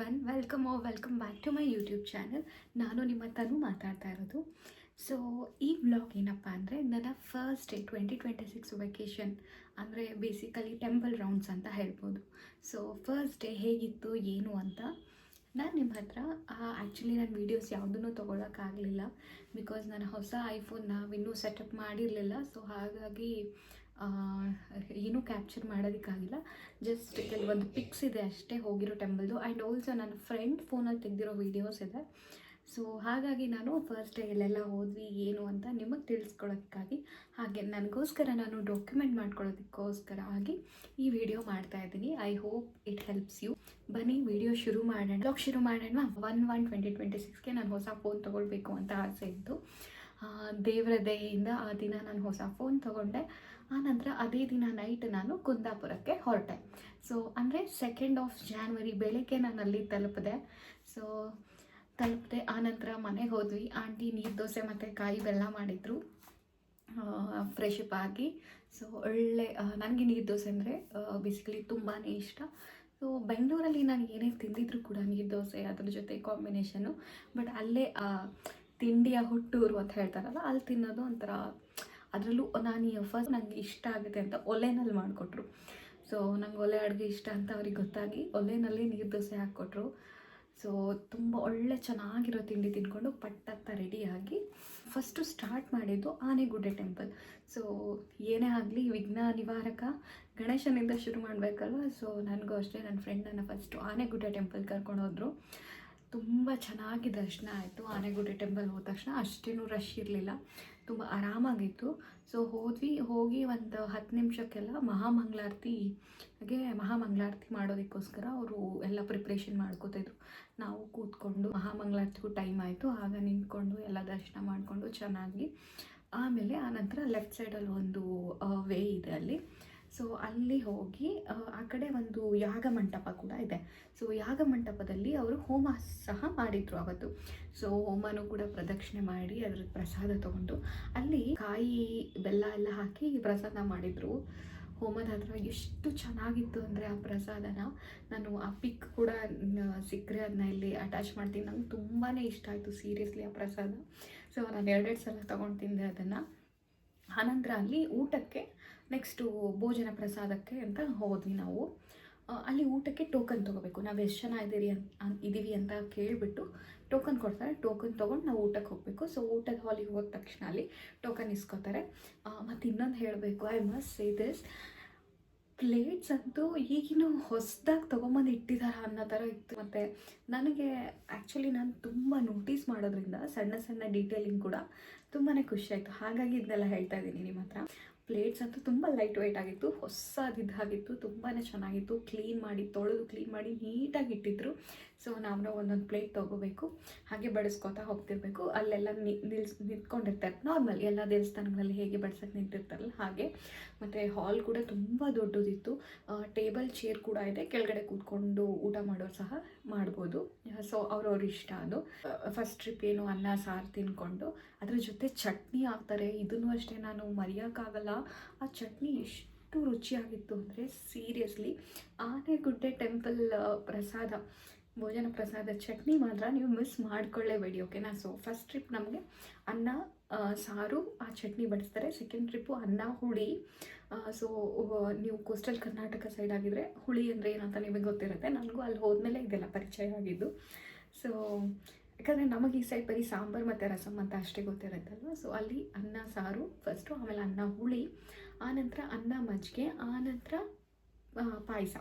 Everyone, welcome back to my YouTube channel. ನಾನು ನಿಮ್ಮ ತನು ಮಾತಾಡ್ತಾ ಇರೋದು. ಸೊ ಈ ವ್ಲಾಗ್ ಏನಪ್ಪ ಅಂದರೆ ನನ್ನ ಫಸ್ಟ್ ಡೇ 2026 ವೆಕೇಷನ್, ಅಂದರೆ ಬೇಸಿಕಲಿ ಟೆಂಪಲ್ ರೌಂಡ್ಸ್ ಅಂತ ಹೇಳ್ಬೋದು. ಸೊ ಫಸ್ಟ್ ಡೇ ಹೇಗಿತ್ತು ಏನು ಅಂತ ನಾನು ನಿಮ್ಮ ಹತ್ರ ಆ್ಯಕ್ಚುಲಿ ನಾನು ವೀಡಿಯೋಸ್ ಯಾವುದನ್ನು ತೊಗೊಳಕ್ಕಾಗಲಿಲ್ಲ. ಬಿಕಾಸ್ ನಾನು ಹೊಸ ಐಫೋನ್ನ ಇನ್ನೂ ಸೆಟಪ್ ಮಾಡಿರಲಿಲ್ಲ. ಸೊ ಹಾಗಾಗಿ ಏನೂ ಕ್ಯಾಪ್ಚರ್ ಮಾಡೋದಕ್ಕಾಗಿಲ್ಲ. ಜಸ್ಟ್ ಕೆಲವೊಂದು ಪಿಕ್ಸ್ ಇದೆ ಅಷ್ಟೇ ಹೋಗಿರೋ ಟೆಂಪಲ್ದು. ಆ್ಯಂಡ್ ಆಲ್ಸೋ ನನ್ನ ಫ್ರೆಂಡ್ ಫೋನಲ್ಲಿ ತೆಗೆದಿರೋ ವೀಡಿಯೋಸ್ ಇದೆ. ಸೊ ಹಾಗಾಗಿ ನಾನು ಫಸ್ಟ್ ಡೇ ಎಲ್ಲೆಲ್ಲ ಹೋದ್ವಿ ಏನು ಅಂತ ನಿಮಗೆ ತಿಳಿಸ್ಕೊಳ್ಳೋದಕ್ಕಾಗಿ, ಹಾಗೆ ನನಗೋಸ್ಕರ ನಾನು ಡಾಕ್ಯುಮೆಂಟ್ ಮಾಡ್ಕೊಳ್ಳೋದಕ್ಕೋಸ್ಕರ ಆಗಿ ಈ ವಿಡಿಯೋ ಮಾಡ್ತಾಯಿದ್ದೀನಿ. I hope it helps you. ಬನ್ನಿ ವಿಡಿಯೋ ಶುರು ಮಾಡೋಣ. ಬ್ಲಾಗ್ ಶುರು ಮಾಡೋಣ. 1/1/2026ಗೆ ನಾನು ಹೊಸ ಫೋನ್ ತೊಗೊಳ್ಬೇಕು ಅಂತ ಆಸೆ ಇತ್ತು. ದೇವರ ದಯೆಯಿಂದ ಆ ದಿನ ನಾನು ಹೊಸ ಫೋನ್ ತೊಗೊಂಡೆ. ಆನಂತರ ಅದೇ ದಿನ ನೈಟ್ ನಾನು ಕುಂದಾಪುರಕ್ಕೆ ಹೊರಟೆ. ಸೊ ಅಂದರೆ 2 ಜಾನ್ವರಿ ಬೆಳಗ್ಗೆ ನಾನು ಅಲ್ಲಿ ತಲುಪಿದೆ. ಆನಂತರ ಮನೆಗೆ ಹೋದ್ವಿ. ಆಂಟಿ ನೀರು ದೋಸೆ ಮತ್ತು ಕಾಯಿ ಬೆಲ್ಲ ಮಾಡಿದರು ಫ್ರೆಶ್ ಅಪ್ ಆಗಿ. ಸೊ ಒಳ್ಳೆ ನನಗೆ ನೀರು ದೋಸೆ ಅಂದರೆ ಬೇಸಿಕಲಿ ತುಂಬಾ ಇಷ್ಟ. ಸೊ ಬೆಂಗಳೂರಲ್ಲಿ ನಾನು ಏನೇ ತಿಂದಿದ್ರು ಕೂಡ ನೀರು ದೋಸೆ ಅದ್ರ ಜೊತೆ ಕಾಂಬಿನೇಷನ್ನು. ಬಟ್ ಅಲ್ಲೇ ತಿಂಡಿಯ ಹುಟ್ಟೂರು ಅಂತ ಹೇಳ್ತಾರಲ್ಲ, ಅಲ್ಲಿ ತಿನ್ನೋದು ಒಂಥರ. ಅದರಲ್ಲೂ ನಾನು ಫಸ್ಟ್ ನನಗೆ ಇಷ್ಟ ಆಗುತ್ತೆ ಅಂತ ಒಲೆನಲ್ಲಿ ಮಾಡಿಕೊಟ್ರು. ಸೊ ನಂಗೆ ಒಲೆ ಅಡುಗೆ ಇಷ್ಟ ಅಂತ ಅವ್ರಿಗೆ ಗೊತ್ತಾಗಿ ಒಲೆನಲ್ಲಿ ನೀರು ದೋಸೆ ಹಾಕ್ಕೊಟ್ರು. ಸೊ ತುಂಬ ಒಳ್ಳೆ ಚೆನ್ನಾಗಿರೋ ತಿಂಡಿ ತಿಂದ್ಕೊಂಡು ಪಟ್ಟತ್ತ ರೆಡಿಯಾಗಿ ಫಸ್ಟು ಸ್ಟಾರ್ಟ್ ಮಾಡಿದ್ದು ಆನೆಗುಡ್ಡೆ ಟೆಂಪಲ್. ಸೊ ಏನೇ ಆಗಲಿ ವಿಘ್ನ ನಿವಾರಕ ಗಣೇಶನಿಂದ ಶುರು ಮಾಡಬೇಕಲ್ವ. ಸೊ ನನಗೂ ಅಷ್ಟೇ ನನ್ನ ಫ್ರೆಂಡನ್ನು ಫಸ್ಟು ಆನೆಗುಡ್ಡೆ ಟೆಂಪಲ್ ಕರ್ಕೊಂಡೋದ್ರು. ತುಂಬ ಚೆನ್ನಾಗಿ ದರ್ಶನ ಆಯಿತು. ಆನೆಗುಡ್ಡೆ ಟೆಂಪಲ್ ಹೋದ ತಕ್ಷಣ ಅಷ್ಟೇನೂ ರಶ್ ಇರಲಿಲ್ಲ, ತುಂಬ ಆರಾಮಾಗಿತ್ತು. ಸೊ ಹೋಗಿ ಒಂದು 10 ನಿಮಿಷಕ್ಕೆಲ್ಲ ಮಹಾಮಂಗಳಾರತಿ ಮಾಡೋದಕ್ಕೋಸ್ಕರ ಅವರು ಎಲ್ಲ ಪ್ರಿಪ್ರೇಷನ್ ಮಾಡ್ಕೋತಾಯಿದ್ರು. ನಾವು ಕೂತ್ಕೊಂಡು ಮಹಾಮಂಗಳಾರತಿಗೂ ಟೈಮ್ ಆಯಿತು. ಆಗ ನಿಂತ್ಕೊಂಡು ಎಲ್ಲ ದರ್ಶನ ಮಾಡಿಕೊಂಡು ಚೆನ್ನಾಗಿ ಆನಂತರ ಲೆಫ್ಟ್ ಸೈಡಲ್ಲಿ ಒಂದು ವೇ ಇದೆ ಅಲ್ಲಿ. ಸೊ ಅಲ್ಲಿ ಹೋಗಿ ಆ ಕಡೆ ಒಂದು ಯಾಗ ಮಂಟಪ ಕೂಡ ಇದೆ. ಸೊ ಯಾಗ ಮಂಟಪದಲ್ಲಿ ಅವರು ಹೋಮ ಸಹ ಮಾಡಿದರು ಅವತ್ತು. ಸೊ ಹೋಮನೂ ಕೂಡ ಪ್ರದಕ್ಷಿಣೆ ಮಾಡಿ ಅದ್ರ ಪ್ರಸಾದ ತೊಗೊಂಡು ಅಲ್ಲಿ ಕಾಯಿ ಬೆಲ್ಲ ಎಲ್ಲ ಹಾಕಿ ಪ್ರಸಾದ ಮಾಡಿದರು. ಹೋಮದ ಹತ್ರ ಎಷ್ಟು ಚೆನ್ನಾಗಿತ್ತು ಅಂದರೆ ಆ ಪ್ರಸಾದನ ನಾನು ಆ ಪಿಕ್ ಕೂಡ ಸಿಕ್ಕರೆ ಅದನ್ನ ಇಲ್ಲಿ ಅಟ್ಯಾಚ್ ಮಾಡ್ತೀನಿ. ನಂಗೆ ತುಂಬಾ ಇಷ್ಟ ಆಯಿತು ಸೀರಿಯಸ್ಲಿ ಆ ಪ್ರಸಾದ. ಸೊ ನಾನು 2 ಸಲ ತೊಗೊಂಡು ತಿಂದೆ ಅದನ್ನು. ಆನಂತರ ಅಲ್ಲಿ ಊಟಕ್ಕೆ ನೆಕ್ಸ್ಟು ಭೋಜನ ಪ್ರಸಾದಕ್ಕೆ ಅಂತ ಹೋದ್ವಿ ನಾವು. ಅಲ್ಲಿ ಊಟಕ್ಕೆ ಟೋಕನ್ ತೊಗೋಬೇಕು. ನಾವು ಎಷ್ಟು ಜನ ಇದ್ದೀವಿ ಅಂತ ಕೇಳಿಬಿಟ್ಟು ಟೋಕನ್ ಕೊಡ್ತಾರೆ. ಟೋಕನ್ ತೊಗೊಂಡು ನಾವು ಊಟಕ್ಕೆ ಹೋಗಬೇಕು. ಸೊ ಊಟದ ಹಾಲಿಗೆ ಹೋದ ತಕ್ಷಣ ಅಲ್ಲಿ ಟೋಕನ್ ಇಸ್ಕೋತಾರೆ. ಮತ್ತು ಇನ್ನೊಂದು ಹೇಳಬೇಕು, I must say this, plates ಅಂತೂ ಈಗಿನ ಹೊಸದಾಗಿ ತೊಗೊಂಬಂದು ಇಟ್ಟಿದ್ದಾರೆ ಅನ್ನೋ ಥರ ಇತ್ತು. ಮತ್ತು ನನಗೆ ಆ್ಯಕ್ಚುಲಿ ನಾನು ತುಂಬ ನೋಟಿಸ್ ಮಾಡೋದ್ರಿಂದ ಸಣ್ಣ ಡೀಟೇಲಿಂಗ್ ಕೂಡ ತುಂಬಾ ಖುಷಿಯಾಯಿತು. ಹಾಗಾಗಿ ಇದನ್ನೆಲ್ಲ ಹೇಳ್ತಾ ಇದ್ದೀನಿ ನಿಮ್ಮ ಹತ್ರ. ಪ್ಲೇಟ್ಸ್ ಅಂತೂ ತುಂಬ ಲೈಟ್ ವೆಯ್ಟ್ ಆಗಿತ್ತು, ಹೊಸದಿದ್ದಾಗಿತ್ತು, ತುಂಬಾ ಚೆನ್ನಾಗಿತ್ತು. ತೊಳೆದು ಕ್ಲೀನ್ ಮಾಡಿ ನೀಟಾಗಿ ಇಟ್ಟಿದ್ರು. ಸೊ ನಾವು ಒಂದೊಂದು ಪ್ಲೇಟ್ ತೊಗೋಬೇಕು, ಹಾಗೆ ಬಡಿಸ್ಕೊತಾ ಹೋಗ್ತಿರ್ಬೇಕು. ಅಲ್ಲೆಲ್ಲ ನಿಂತ್ಕೊಂಡಿರ್ತಾರೆ ನಾರ್ಮಲ್ ಎಲ್ಲ ದೇವಸ್ಥಾನಗಳಲ್ಲಿ ಹೇಗೆ ಬಡ್ಸೋಕ್ಕೆ ನಿಂತಿರ್ತಾರಲ್ಲ ಹಾಗೆ. ಮತ್ತು ಹಾಲ್ ಕೂಡ ತುಂಬ ದೊಡ್ಡದಿತ್ತು. ಟೇಬಲ್ ಚೇರ್ ಕೂಡ ಇದೆ, ಕೆಳಗಡೆ ಕೂತ್ಕೊಂಡು ಊಟ ಮಾಡೋರು ಸಹ ಮಾಡ್ಬೋದು. ಸೊ ಅವ್ರವ್ರ ಇಷ್ಟ ಅದು. ಫಸ್ಟ್ ಟ್ರಿಪ್ ಏನು ಅನ್ನ ಸಾರು ತಿನ್ಕೊಂಡು ಅದ್ರ ಜೊತೆ ಚಟ್ನಿ ಹಾಕ್ತಾರೆ. ಇದನ್ನು ಅಷ್ಟೇ ನಾನು ಮರೆಯೋಕ್ಕಾಗಲ್ಲ. ಆ ಚಟ್ನಿ ಎಷ್ಟು ರುಚಿಯಾಗಿತ್ತು ಅಂದರೆ ಸೀರಿಯಸ್ಲಿ ಆನೆಗುಡ್ಡೆ ಟೆಂಪಲ್ ಭೋಜನ ಪ್ರಸಾದ ಚಟ್ನಿ ಮಾತ್ರ ನೀವು ಮಿಸ್ ಮಾಡ್ಕೊಳ್ಳೇಬೇಡಿ, ಓಕೆನಾ. ಸೊ ಫಸ್ಟ್ ಟ್ರಿಪ್ ನಮಗೆ ಅನ್ನ ಸಾರು ಆ ಚಟ್ನಿ ಬಡಿಸ್ತಾರೆ. ಸೆಕೆಂಡ್ ಟ್ರಿಪ್ಪು ಅನ್ನ ಹುಳಿ. ಸೊ ನೀವು ಕೋಸ್ಟಲ್ ಕರ್ನಾಟಕ ಸೈಡ್ ಆಗಿದ್ರೆ ಹುಳಿ ಅಂದರೆ ಏನಂತ ನಿಮಗೆ ಗೊತ್ತಿರುತ್ತೆ. ನನಗೂ ಅಲ್ಲಿ ಹೋದ್ಮೇಲೆ ಇದೆಲ್ಲ ಪರಿಚಯ ಆಗಿದ್ದು. ಸೊ ಯಾಕಂದರೆ ನಮಗೆ ಈ ಸೈಡ್ ಬರೀ ಸಾಂಬಾರು ಮತ್ತು ರಸಮ್ ಅಂತ ಅಷ್ಟೇ ಗೊತ್ತಿರುತ್ತಲ್ವ. ಸೊ ಅಲ್ಲಿ ಅನ್ನ ಸಾರು ಫಸ್ಟು, ಆಮೇಲೆ ಅನ್ನ ಹುಳಿ, ಆನಂತರ ಅನ್ನ ಮಜ್ಜಿಗೆ, ಆನಂತರ ಪಾಯಸ.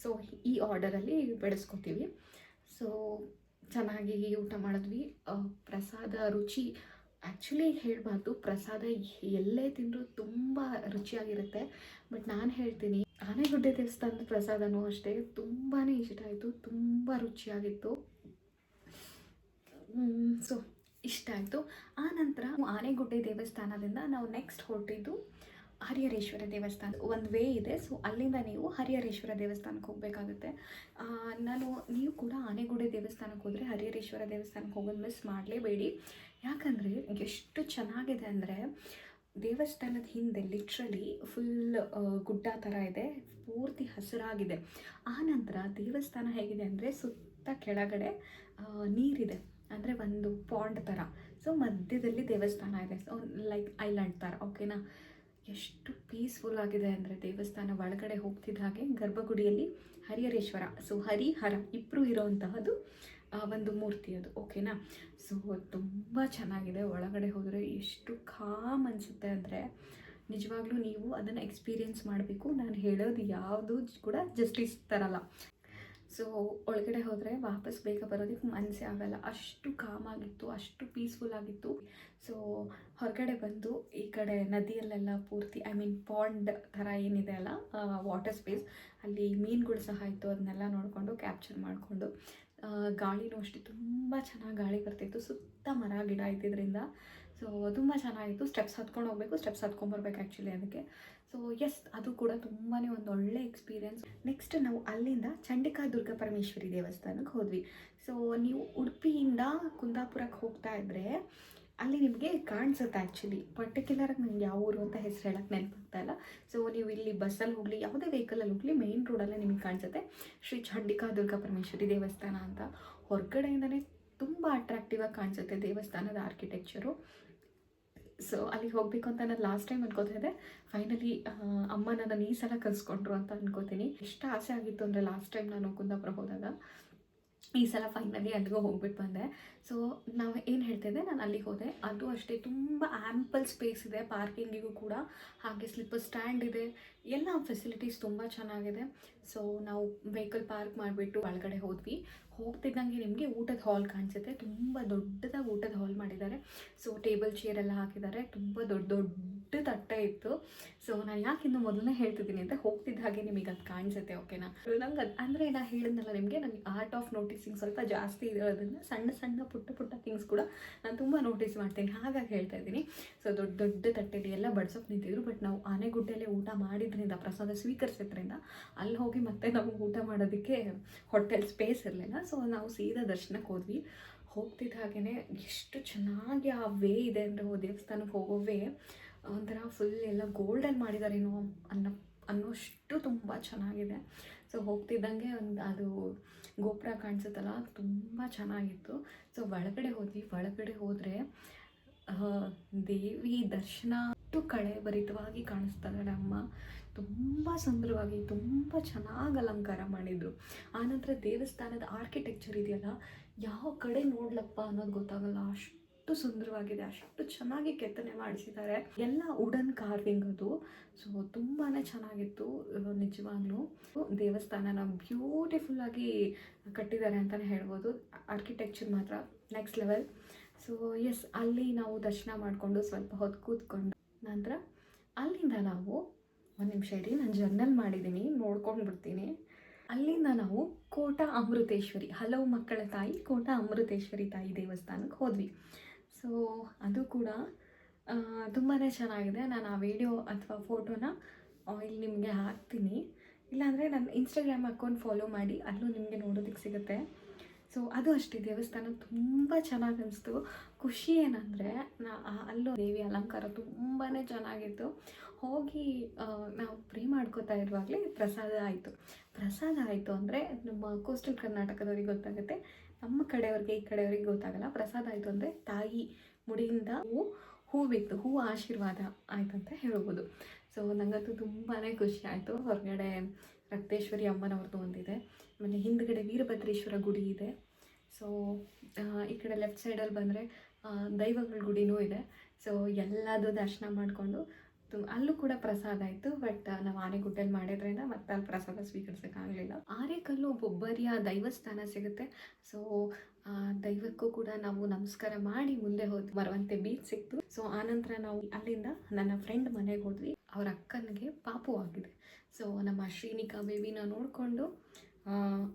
ಸೊ ಈ ಆರ್ಡರಲ್ಲಿ ಬೆಳೆಸ್ಕೊತೀವಿ. ಸೊ ಚೆನ್ನಾಗಿ ಊಟ ಮಾಡಿದ್ವಿ. ಪ್ರಸಾದ ರುಚಿ ಆ್ಯಕ್ಚುಲಿ ಹೇಳಬಾರ್ದು, ಪ್ರಸಾದ ಎಲ್ಲೇ ತಿಂದರೂ ತುಂಬ ರುಚಿಯಾಗಿರುತ್ತೆ. ಬಟ್ ನಾನು ಹೇಳ್ತೀನಿ, ಆನೆಗುಡ್ಡೆ ದೇವಸ್ಥಾನದ ಪ್ರಸಾದನೂ ಅಷ್ಟೇ ತುಂಬಾ ಇಷ್ಟ ಆಯಿತು, ತುಂಬ ರುಚಿಯಾಗಿತ್ತು. ಸೊ ಇಷ್ಟ ಆಯಿತು. ಆನಂತರ ಆನೆಗುಡ್ಡೆ ದೇವಸ್ಥಾನದಿಂದ ನಾವು ನೆಕ್ಸ್ಟ್ ಹೊರಟಿದ್ದು ಹರಿಹರೇಶ್ವರ ದೇವಸ್ಥಾನ. ಒಂದು ವೇ ಇದೆ. ಸೊ ಅಲ್ಲಿಂದ ನೀವು ಹರಿಹರೇಶ್ವರ ದೇವಸ್ಥಾನಕ್ಕೆ ಹೋಗಬೇಕಾಗುತ್ತೆ. ನೀವು ಕೂಡ ಆನೆಗುಡ್ಡೆ ದೇವಸ್ಥಾನಕ್ಕೆ ಹೋದರೆ ಹರಿಹರೇಶ್ವರ ದೇವಸ್ಥಾನಕ್ಕೆ ಹೋಗೋದು ಮಿಸ್ ಮಾಡಲೇಬೇಡಿ. ಯಾಕಂದರೆ ಎಷ್ಟು ಚೆನ್ನಾಗಿದೆ ಅಂದರೆ ದೇವಸ್ಥಾನದ ಹಿಂದೆ ಲಿಟ್ರಲಿ ಫುಲ್ ಗುಡ್ಡ ಥರ ಇದೆ, ಪೂರ್ತಿ ಹಸಿರಾಗಿದೆ. ಆನಂತರ ದೇವಸ್ಥಾನ ಹೇಗಿದೆ ಅಂದರೆ ಸುತ್ತ ಕೆಳಗಡೆ ನೀರಿದೆ, ಅಂದರೆ ಒಂದು ಪಾಂಡ್ ಥರ. ಸೊ ಮಧ್ಯದಲ್ಲಿ ದೇವಸ್ಥಾನ ಇದೆ, ಸೊ ಲೈಕ್ ಐಲ್ಯಾಂಡ್ ಥರ, ಓಕೆನಾ. ಎಷ್ಟು ಪೀಸ್ಫುಲ್ ಆಗಿದೆ ಅಂದರೆ ದೇವಸ್ಥಾನ ಒಳಗಡೆ ಹೋಗ್ತಿದ್ದ ಹಾಗೆ ಗರ್ಭಗುಡಿಯಲ್ಲಿ ಹರಿಹರೇಶ್ವರ, ಸೊ ಹರಿಹರ ಇಬ್ಬರು ಇರೋವಂತಹದ್ದು ಒಂದು ಮೂರ್ತಿ ಅದು, ಓಕೆನಾ. ಸೊ ತುಂಬ ಚೆನ್ನಾಗಿದೆ. ಒಳಗಡೆ ಹೋದರೆ ಎಷ್ಟು ಕಾಮ್ ಅನಿಸುತ್ತೆ ಅಂದರೆ ನಿಜವಾಗ್ಲೂ ನೀವು ಅದನ್ನು ಎಕ್ಸ್ಪೀರಿಯೆನ್ಸ್ ಮಾಡಬೇಕು. ನಾನು ಹೇಳೋದು ಯಾವುದು ಕೂಡ ಜಸ್ಟಿಸ್ ತರಲ್ಲ. ಸೊ ಒಳಗಡೆ ಹೋದರೆ ವಾಪಸ್ ಬೇಗ ಬರೋದಕ್ಕೆ ಮನಸ್ಸೇ ಆಗಲ್ಲ, ಅಷ್ಟು ಕಾಮಾಗಿತ್ತು, ಅಷ್ಟು ಪೀಸ್ಫುಲ್ ಆಗಿತ್ತು. ಸೊ ಹೊರಗಡೆ ಬಂದು ಈ ಕಡೆ ನದಿಯಲ್ಲೆಲ್ಲ ಪೂರ್ತಿ ಪಾಂಡ್ ಥರ ಏನಿದೆ ಅಲ್ಲ, ವಾಟರ್ ಸ್ಪೇಸ್, ಅಲ್ಲಿ ಮೀನುಗಳು ಸಹ ಇತ್ತು. ಅದನ್ನೆಲ್ಲ ನೋಡಿಕೊಂಡು ಕ್ಯಾಪ್ಚರ್ ಮಾಡಿಕೊಂಡು, ಗಾಳಿನೂ ಅಷ್ಟೇ ತುಂಬ ಚೆನ್ನಾಗಿ ಗಾಳಿ ಬರ್ತಿತ್ತು. ಸುತ್ತ ಮರ ಗಿಡ ಇದ್ದಿದ್ದರಿಂದ ಸೊ ತುಂಬ ಚೆನ್ನಾಗಿತ್ತು. ಸ್ಟೆಪ್ಸ್ ಹತ್ಕೊಂಡು ಹೋಗಬೇಕು, ಸ್ಟೆಪ್ಸ್ ಹತ್ಕೊಂಡ್ಬರ್ಬೇಕು ಆ್ಯಕ್ಚುಲಿ ಅದಕ್ಕೆ. ಸೊ ಎಸ್, ಅದು ಕೂಡ ತುಂಬಾ ಒಂದು ಒಳ್ಳೆ ಎಕ್ಸ್ಪೀರಿಯೆನ್ಸ್. ನೆಕ್ಸ್ಟ್ ನಾವು ಅಲ್ಲಿಂದ ಚಂಡಿಕಾ ದುರ್ಗಾ ಪರಮೇಶ್ವರಿ ದೇವಸ್ಥಾನಕ್ಕೆ ಹೋದ್ವಿ. ಸೊ ನೀವು ಉಡುಪಿಯಿಂದ ಕುಂದಾಪುರಕ್ಕೆ ಹೋಗ್ತಾ ಇದ್ದರೆ ಅಲ್ಲಿ ನಿಮಗೆ ಕಾಣಿಸುತ್ತೆ ಆ್ಯಕ್ಚುಲಿ. ಪರ್ಟಿಕ್ಯುಲರಾಗಿ ನನಗೆ ಯಾವ ಊರು ಅಂತ ಹೆಸರು ಹೇಳಕ್ಕೆ ನೆನಪಾಗ್ತಾ ಇಲ್ಲ. ಸೊ ನೀವು ಇಲ್ಲಿ ಬಸ್ಸಲ್ಲಿ ಹೋಗಲಿ, ಯಾವುದೇ ವೆಹಿಕಲಲ್ಲಿ ಹೋಗಲಿ, ಮೇನ್ ರೋಡಲ್ಲೇ ನಿಮಗೆ ಕಾಣಿಸುತ್ತೆ ಶ್ರೀ ಚಂಡಿಕಾ ದುರ್ಗಾ ಪರಮೇಶ್ವರಿ ದೇವಸ್ಥಾನ ಅಂತ. ಹೊರಗಡೆಯಿಂದನೇ ತುಂಬ ಅಟ್ರಾಕ್ಟಿವ್ ಆಗಿ ಕಾಣಿಸುತ್ತೆ ದೇವಸ್ಥಾನದ ಆರ್ಕಿಟೆಕ್ಚರು. ಸೊ ಅಲ್ಲಿಗೆ ಹೋಗಬೇಕು ಅಂತ ನಾನು ಲಾಸ್ಟ್ ಟೈಮ್ ಅನ್ಕೋತಾ ಇದ್ದೆ. ಫೈನಲಿ ಅಮ್ಮ ನನ್ನನ್ನು ಈ ಸಲ ಕಲಿಸ್ಕೊಂಡ್ರು ಅಂತ ಅನ್ಕೋತೀನಿ. ಎಷ್ಟು ಆಸೆ ಆಗಿತ್ತು ಅಂದರೆ ಲಾಸ್ಟ್ ಟೈಮ್ ನಾನು ಕುಂದಾಪುರ ಹೋದಾಗ, ಈ ಸಲ ಫೈನಲಿ ಅಲ್ಲಿಗೂ ಹೋಗ್ಬಿಟ್ಟು ಬಂದೆ. ಸೊ ನಾವು ಏನು ಹೇಳ್ತಿದ್ದೆ, ನಾನು ಅಲ್ಲಿಗೆ ಹೋದೆ. ಅದು ಅಷ್ಟೇ ತುಂಬ ಆ್ಯಂಪಲ್ ಸ್ಪೇಸ್ ಇದೆ ಪಾರ್ಕಿಂಗಿಗೂ ಕೂಡ, ಹಾಗೆ ಸ್ಲಿಪ್ಪರ್ ಸ್ಟ್ಯಾಂಡ್ ಇದೆ, ಎಲ್ಲ ಫೆಸಿಲಿಟೀಸ್ ತುಂಬ ಚೆನ್ನಾಗಿದೆ. ಸೊ ನಾವು ವೆಹಿಕಲ್ ಪಾರ್ಕ್ ಮಾಡಿಬಿಟ್ಟು ಒಳಗಡೆ ಹೋದ್ವಿ. ಹೋಗ್ತಿದ್ದಂಗೆ ನಿಮಗೆ ಊಟದ ಹಾಲ್ ಕಾಣಿಸುತ್ತೆ. ತುಂಬ ದೊಡ್ಡದಾಗಿ ಊಟದ ಹಾಲ್ ಮಾಡಿದ್ದಾರೆ. ಸೊ ಟೇಬಲ್ ಚೇರ್ ಎಲ್ಲ ಹಾಕಿದ್ದಾರೆ. ತುಂಬ ದೊಡ್ಡ ದೊಡ್ಡ ತಟ್ಟೆ ಇತ್ತು. ಸೊ ನಾನು ಯಾಕೆ ಇನ್ನು ಮೊದಲನೇ ಹೇಳ್ತಿದ್ದೀನಿ ಅಂತ, ಹೋಗ್ತಿದ್ದ ಹಾಗೆ ನಿಮಗೆ ಅದು ಕಾಣಿಸುತ್ತೆ, ಓಕೆನಾ. ನಂಗೆ ಅದು ಅಂದರೆ ನಾನು ಹೇಳಿದ್ನಲ್ಲ ನಿಮಗೆ, ನನಗೆ ಆರ್ಟ್ ಆಫ್ ನೋಟಿಸಿಂಗ್ ಸ್ವಲ್ಪ ಜಾಸ್ತಿ ಇರೋದ್ರಿಂದ ಸಣ್ಣ ಸಣ್ಣ ಪುಟ್ಟ ಪುಟ್ಟ ಥಿಂಗ್ಸ್ ಕೂಡ ನಾನು ತುಂಬ ನೋಟಿಸ್ ಮಾಡ್ತೀನಿ, ಹಾಗಾಗಿ ಹೇಳ್ತಾ ಇದ್ದೀನಿ. ಸೊ ದೊಡ್ಡ ದೊಡ್ಡ ತಟ್ಟೆಲಿ ಎಲ್ಲ ಬಡ್ಸೋಕೆ ನಿಂತಿದ್ರು. ಬಟ್ ನಾವು ಆನೆಗುಡ್ಡಲ್ಲೇ ಊಟ ಮಾಡಿದ್ರಿಂದ, ಪ್ರಸಾದ ಸ್ವೀಕರಿಸಿದ್ರಿಂದ ಅಲ್ಲಿ ಹೋಗಿ ಮತ್ತೆ ನಾವು ಊಟ ಮಾಡೋದಕ್ಕೆ ಹೋಟೆಲ್ ಸ್ಪೇಸ್ ಇರಲಿಲ್ಲ. ಸೊ ನಾವು ಸೀದಾ ದರ್ಶನಕ್ಕೆ ಹೋದ್ವಿ. ಹೋಗ್ತಿದ್ದ ಹಾಗೆಯೇ ಎಷ್ಟು ಚೆನ್ನಾಗಿ ಆ ವೇ ಇದೆ ಅಂದರೆ, ದೇವಸ್ಥಾನಕ್ಕೆ ಹೋಗೋ ವೇ ಒಂಥರ ಫುಲ್ ಎಲ್ಲ ಗೋಲ್ಡನ್ ಮಾಡಿದಾರೇನೋ ಅನ್ನೋಷ್ಟು ತುಂಬ ಚೆನ್ನಾಗಿದೆ. ಸೊ ಹೋಗ್ತಿದ್ದಂಗೆ ಅದು ಗೋಪುರ ಕಾಣಿಸುತ್ತಲ್ಲ, ತುಂಬ ಚೆನ್ನಾಗಿತ್ತು. ಸೊ ಒಳಗಡೆ ಹೋದ್ವಿ. ಒಳಗಡೆ ಹೋದರೆ ದೇವಿ ದರ್ಶನ ಅಷ್ಟು ಕಳೆಭರಿತವಾಗಿ ಕಾಣಿಸ್ತಾಳೆ ಅಮ್ಮ. ತುಂಬ ಸುಂದರವಾಗಿ, ತುಂಬ ಚೆನ್ನಾಗಿ ಅಲಂಕಾರ ಮಾಡಿದರು. ಆನಂತರ ದೇವಸ್ಥಾನದ ಆರ್ಕಿಟೆಕ್ಚರ್ ಇದೆಯಲ್ಲ, ಯಾವ ಕಡೆ ನೋಡ್ಲಪ್ಪ ಅನ್ನೋದು ಗೊತ್ತಾಗಲ್ಲ, ಅಷ್ಟು ಸುಂದರವಾಗಿದೆ, ಅಷ್ಟು ಚೆನ್ನಾಗಿ ಕೆತ್ತನೆ ಮಾಡಿಸಿದ್ದಾರೆ. ಎಲ್ಲ ವುಡನ್ ಕಾರ್ವಿಂಗ್ ಅದು. ಸೊ ತುಂಬಾ ಚೆನ್ನಾಗಿತ್ತು ನಿಜವಾಗ್ಲೂ. ದೇವಸ್ಥಾನನ ಬ್ಯೂಟಿಫುಲ್ಲಾಗಿ ಕಟ್ಟಿದ್ದಾರೆ ಅಂತಲೇ ಹೇಳ್ಬೋದು. ಆರ್ಕಿಟೆಕ್ಚರ್ ಮಾತ್ರ ನೆಕ್ಸ್ಟ್ ಲೆವೆಲ್. ಸೊ ಎಸ್, ಅಲ್ಲಿ ನಾವು ದರ್ಶನ ಮಾಡಿಕೊಂಡು ಸ್ವಲ್ಪ ಹೊತ್ತು ಕೂತ್ಕೊಂಡು ನಂತರ ಅಲ್ಲಿಂದ ನಾವು ಒಂದು ನಿಮಿಷ ಇರಿ, ನಾನು ಜರ್ನಲ್ ಮಾಡಿದ್ದೀನಿ, ನೋಡ್ಕೊಂಡು ಬಿಡ್ತೀನಿ. ಅಲ್ಲಿಂದ ನಾವು ಕೋಟ ಅಮೃತೇಶ್ವರಿ, ಹಲವು ಮಕ್ಕಳ ತಾಯಿ ಕೋಟ ಅಮೃತೇಶ್ವರಿ ತಾಯಿ ದೇವಸ್ಥಾನಕ್ಕೆ ಹೋದ್ವಿ. ಸೊ ಅದು ಕೂಡ ತುಂಬಾ ಚೆನ್ನಾಗಿದೆ. ನಾನು ಆ ವಿಡಿಯೋ ಅಥವಾ ಫೋಟೋನ ಇಲ್ಲಿ ನಿಮಗೆ ಹಾಕ್ತೀನಿ, ಇಲ್ಲಾಂದರೆ ನನ್ನ ಇನ್ಸ್ಟಾಗ್ರಾಮ್ ಅಕೌಂಟ್ ಫಾಲೋ ಮಾಡಿ, ಅಲ್ಲೂ ನಿಮಗೆ ನೋಡೋದಕ್ಕೆ ಸಿಗುತ್ತೆ. ಸೊ ಅದು ಅಷ್ಟೇ, ದೇವಸ್ಥಾನ ತುಂಬ ಚೆನ್ನಾಗಿ ಅನಿಸ್ತು. ಖುಷಿ ಏನಂದರೆ ಅಲ್ಲೂ ದೇವಿ ಅಲಂಕಾರ ತುಂಬಾ ಚೆನ್ನಾಗಿತ್ತು. ಹೋಗಿ ನಾವು ಪ್ರೇ ಮಾಡ್ಕೋತಾ ಇರುವಾಗಲೇ ಪ್ರಸಾದ ಆಯಿತು ಅಂದರೆ ನಮ್ಮ ಕೋಸ್ಟಲ್ ಕರ್ನಾಟಕದವ್ರಿಗೆ ಗೊತ್ತಾಗುತ್ತೆ, ನಮ್ಮ ಕಡೆಯವ್ರಿಗೆ ಈ ಕಡೆಯವ್ರಿಗೆ ಗೊತ್ತಾಗಲ್ಲ. ಪ್ರಸಾದ ಆಯಿತು ಅಂದರೆ ತಾಯಿ ಮುಡಿಯಿಂದ ಹೂವಿತ್ತು, ಹೂ ಆಶೀರ್ವಾದ ಆಯಿತು ಅಂತ ಹೇಳ್ಬೋದು. ಸೊ ನನಗಂತೂ ತುಂಬಾ ಖುಷಿ ಆಯಿತು. ಹೊರಗಡೆ ರಕ್ತೇಶ್ವರಿ ಅಮ್ಮನವ್ರದ್ದು ಒಂದಿದೆ, ಆಮೇಲೆ ಹಿಂದ್ಗಡೆ ವೀರಭದ್ರೇಶ್ವರ ಗುಡಿ ಇದೆ. ಸೊ ಈ ಕಡೆ ಲೆಫ್ಟ್ ಸೈಡಲ್ಲಿ ಬಂದರೆ ದೈವಗಳ ಗುಡಿನೂ ಇದೆ. ಸೊ ಎಲ್ಲದೂ ದರ್ಶನ ಮಾಡಿಕೊಂಡು ಅಲ್ಲೂ ಕೂಡ ಪ್ರಸಾದ ಆಯಿತು. ಬಟ್ ನಾವು ಆನೆಗುಡ್ಡಲ್ಲಿ ಮಾಡಿದ್ರಿಂದ ಮತ್ತೆ ಅಲ್ಲಿ ಪ್ರಸಾದ ಸ್ವೀಕರಿಸೋಕ್ಕಾಗಲಿಲ್ಲ. ಆರೇಕಲ್ಲು ಬೊಬ್ಬರಿಯ ದೈವಸ್ಥಾನ ಸಿಗುತ್ತೆ. ಸೊ ದೈವಕ್ಕೂ ಕೂಡ ನಾವು ನಮಸ್ಕಾರ ಮಾಡಿ ಮುಂದೆ ಹೋದ್ವಿ. ಮರವಂತೆ ಬೀಚ್ ಸಿಕ್ತು. ಸೊ ಆನಂತರ ನಾವು ಅಲ್ಲಿಂದ ನನ್ನ ಫ್ರೆಂಡ್ ಮನೆಗೆ ಹೋದ್ವಿ. ಅವ್ರ ಅಕ್ಕನಿಗೆ ಪಾಪು ಆಗಿದೆ. ಸೊ ನಮ್ಮ ಶ್ರೀನಿಕಾ ಬೇಬಿನ ನೋಡಿಕೊಂಡು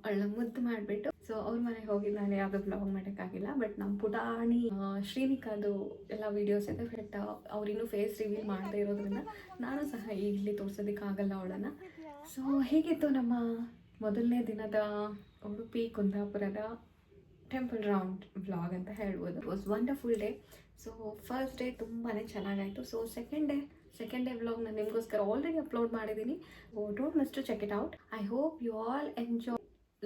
ಅವಳ ಮುದ್ದು ಮಾಡಿಬಿಟ್ಟು, ಸೊ ಅವ್ರ ಮನೆಗೆ ಹೋಗಿ ನಾನು ಯಾವುದೋ ಬ್ಲಾಗ್ ಮಾಡೋಕ್ಕಾಗಿಲ್ಲ. ಬಟ್ ನಮ್ಮ ಪುಟಾಣಿ ಶ್ರೀನಿಕಾದು ಎಲ್ಲ ವೀಡಿಯೋಸ್ ಇದೆ. ಬಟ್ ಅವ್ರಿನ್ನೂ ಫೇಸ್ ರಿವೀಲ್ ಮಾಡದೇ ಇರೋದ್ರಿಂದ ನಾನು ಸಹ ಇಲ್ಲಿ ತೋರಿಸೋದಕ್ಕಾಗಲ್ಲ ಅವಳನ್ನು. ಸೊ ಹೇಗಿತ್ತು ನಮ್ಮ ಮೊದಲನೇ ದಿನದ ಉಡುಪಿ ಕುಂದಾಪುರದ ಟೆಂಪಲ್ ರೌಂಡ್ ವ್ಲಾಗ್ ಅಂತ ಹೇಳ್ಬೋದು. It was wonderful day. So first day ತುಂಬಾ ಚೆನ್ನಾಗಾಯಿತು. ಸೊ ಸೆಕೆಂಡ್ ಡೇ ವ್ಲಾಗ್ ನಾನು ನಿಮಗೋಸ್ಕರ ಆಲ್ರೆಡಿ ಅಪ್ಲೋಡ್ ಮಾಡಿದ್ದೀನಿ. Don't miss to check it out. I hope you all enjoy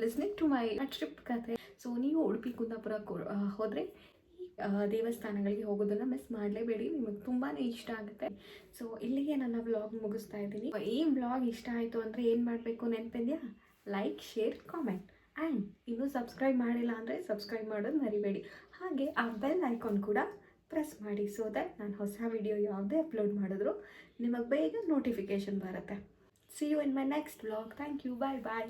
listening to my trip ಕತೆ. So ನೀವು ಉಡುಪಿ ಕುಂದಾಪುರ ಹೋದರೆ ದೇವಸ್ಥಾನಗಳಿಗೆ ಹೋಗೋದನ್ನು ಮಿಸ್ ಮಾಡಲೇಬೇಡಿ, ನಿಮಗೆ ತುಂಬಾ ಇಷ್ಟ ಆಗುತ್ತೆ. ಸೊ ಇಲ್ಲಿಗೆ ನನ್ನ ವ್ಲಾಗ್ ಮುಗಿಸ್ತಾ ಇದ್ದೀನಿ. ಈ ವ್ಲಾಗ್ ಇಷ್ಟ ಆಯಿತು ಅಂದರೆ ಏನು ಮಾಡಬೇಕು ನೆನಪಿದೆಯಾ? ಲೈಕ್, ಶೇರ್, ಕಾಮೆಂಟ್ ಆ್ಯಂಡ್ ಇನ್ನೂ ಸಬ್ಸ್ಕ್ರೈಬ್ ಮಾಡಿಲ್ಲ ಅಂದರೆ ಸಬ್ಸ್ಕ್ರೈಬ್ ಮಾಡೋದು ಮರಿಬೇಡಿ. ಹಾಗೆ ಆ ಬೆಲ್ ಐಕಾನ್ ಕೂಡ ಪ್ರೆಸ್ ಮಾಡಿ, ಸೊ ದಟ್ ನಾನು ಹೊಸ ವಿಡಿಯೋ ಯಾವುದೇ ಅಪ್ಲೋಡ್ ಮಾಡಿದ್ರು ನಿಮಗೆ ಬೇಗ ನೋಟಿಫಿಕೇಷನ್ ಬರುತ್ತೆ. See you in my next vlog. Thank you. Bye bye.